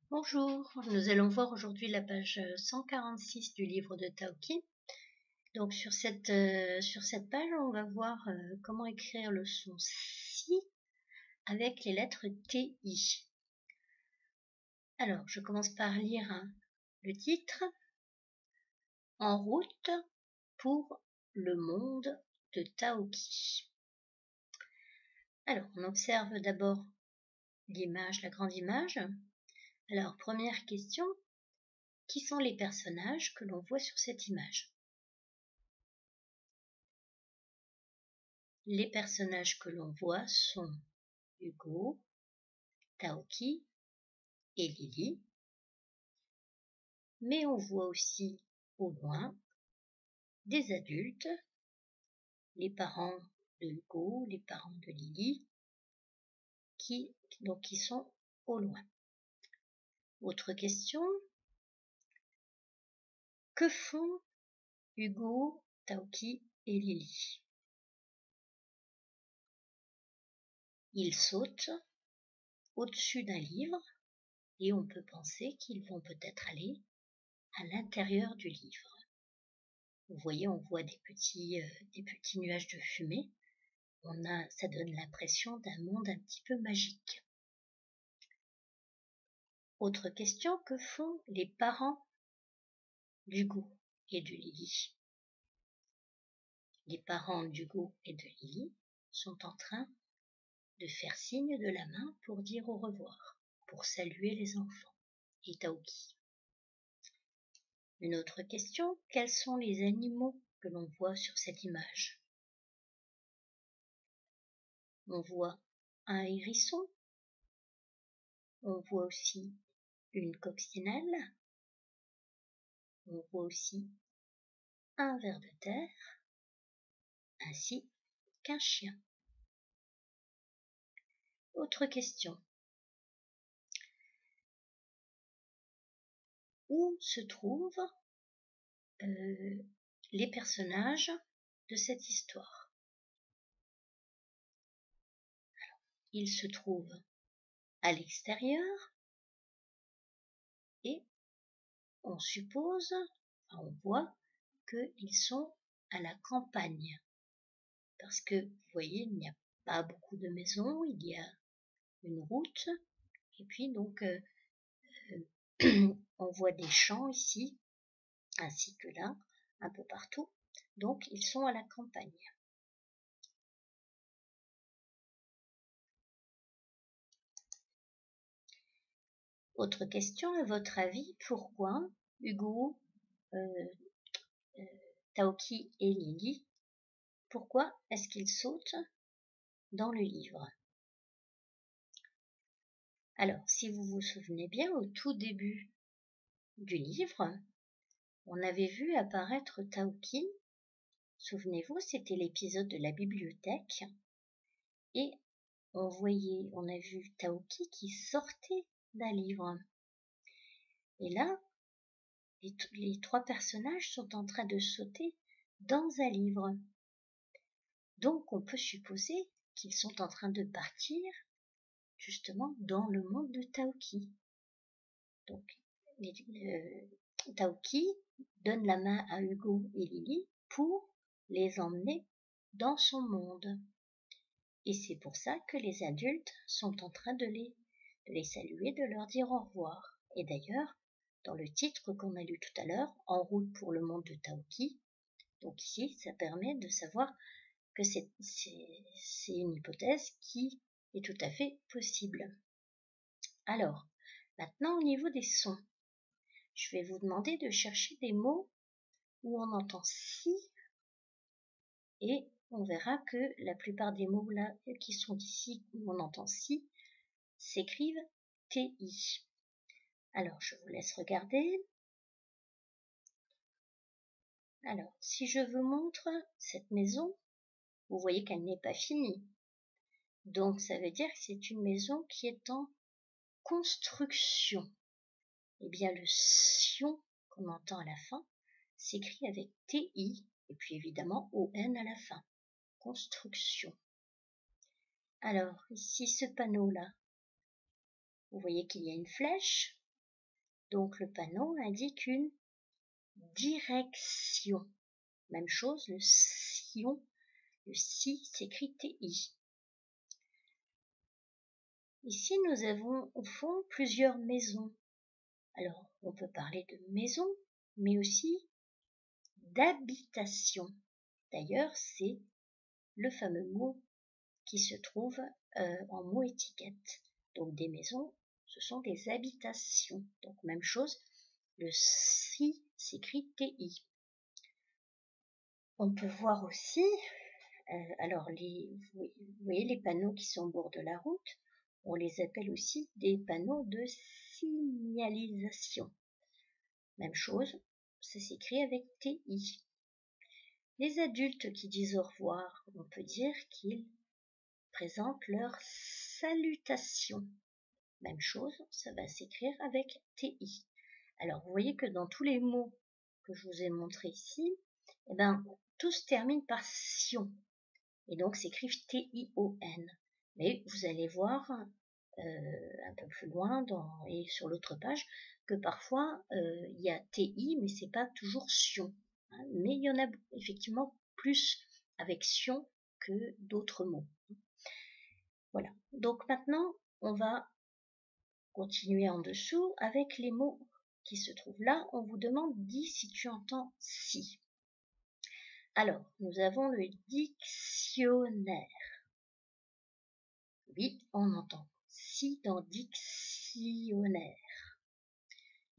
Bonjour, nous allons voir aujourd'hui la page 146 du livre de Taoki. Donc sur cette page, on va voir comment écrire le son Si avec les lettres TI. Alors, je commence par lire le titre. En route pour le monde de Taoki. Alors, on observe d'abord l'image, la grande image. Alors, première question, qui sont les personnages que l'on voit sur cette image? Les personnages que l'on voit sont Hugo, Taoki et Lily. Mais on voit aussi au loin des adultes, les parents de Hugo, les parents de Lily, qui sont au loin. Autre question, que font Hugo, Taoki et Lily? Ils sautent au-dessus d'un livre et on peut penser qu'ils vont peut-être aller à l'intérieur du livre. Vous voyez, on voit des petits nuages de fumée. Ça donne l'impression d'un monde un petit peu magique. Autre question, que font les parents d'Hugo et de Lily? Les parents d'Hugo et de Lily sont en train de faire signe de la main pour dire au revoir, pour saluer les enfants et Taoki. Une autre question, quels sont les animaux que l'on voit sur cette image? On voit un hérisson, on voit aussi une coccinelle, on voit aussi un ver de terre, ainsi qu'un chien. Autre question. Où se trouvent les personnages de cette histoire? Alors, ils se trouvent à l'extérieur et on suppose, on voit qu'ils sont à la campagne. Parce que, vous voyez, il n'y a pas beaucoup de maisons, il y a une route, et puis donc on voit des champs ici, ainsi que là, un peu partout. Donc ils sont à la campagne. Autre question, à votre avis, pourquoi Hugo, Taoki et Lily, pourquoi est-ce qu'ils sautent dans le livre? Alors, si vous vous souvenez bien, au tout début du livre, on avait vu apparaître Taoki. Souvenez-vous, c'était l'épisode de la bibliothèque. Et on a vu Taoki qui sortait d'un livre. Et là, les trois personnages sont en train de sauter dans un livre. Donc, on peut supposer qu'ils sont en train de partir justement dans le monde de Taoki. Donc, Taoki donne la main à Hugo et Lily pour les emmener dans son monde. Et c'est pour ça que les adultes sont en train de les saluer, de leur dire au revoir. Et d'ailleurs, dans le titre qu'on a lu tout à l'heure, En route pour le monde de Taoki, donc ici, ça permet de savoir que c'est une hypothèse qui est tout à fait possible. Alors, maintenant au niveau des sons, je vais vous demander de chercher des mots où on entend si, et on verra que la plupart des mots là qui sont ici où on entend si s'écrivent TI. Alors, je vous laisse regarder. Alors, si je vous montre cette maison, vous voyez qu'elle n'est pas finie. Donc, ça veut dire que c'est une maison qui est en construction. Eh bien, le sion qu'on entend à la fin s'écrit avec TI et puis évidemment ON à la fin. Construction. Alors, ici, ce panneau-là, vous voyez qu'il y a une flèche Donc le panneau indique une direction. Même chose, le sion, le si s'écrit TI. Ici, nous avons au fond plusieurs maisons. Alors, on peut parler de maison, mais aussi d'habitation. D'ailleurs, c'est le fameux mot qui se trouve en mot étiquette. Donc des maisons, ce sont des habitations. Donc même chose, le si s'écrit TI. On peut voir aussi, alors vous voyez les panneaux qui sont au bord de la route, on les appelle aussi des panneaux de signalisation. Même chose, ça s'écrit avec TI. Les adultes qui disent au revoir, on peut dire qu'ils présentent leur salutation. Même chose, ça va s'écrire avec TI. Alors, vous voyez que dans tous les mots que je vous ai montrés ici, eh ben, tout se termine par sion. Et donc, s'écrivent T-I-O-N. Mais vous allez voir un peu plus loin et sur l'autre page que parfois il y a TI, mais c'est pas toujours sion. Hein, mais il y en a effectivement plus avec sion que d'autres mots. Voilà. Donc maintenant, on va continuer en dessous avec les mots qui se trouvent là. On vous demande dis si tu entends si. Alors, nous avons le dictionnaire. Oui, on entend si dans dictionnaire.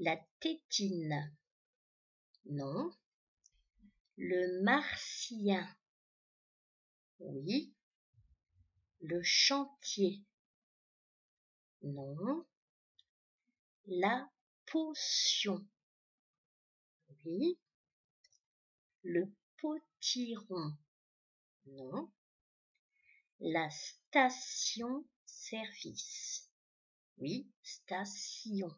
La tétine. Non. Le martien. Oui. Le chantier. Non. La potion. Oui. Le potiron. Non. La station-service. Oui, station.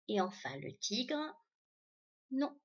Et enfin, le tigre. Non,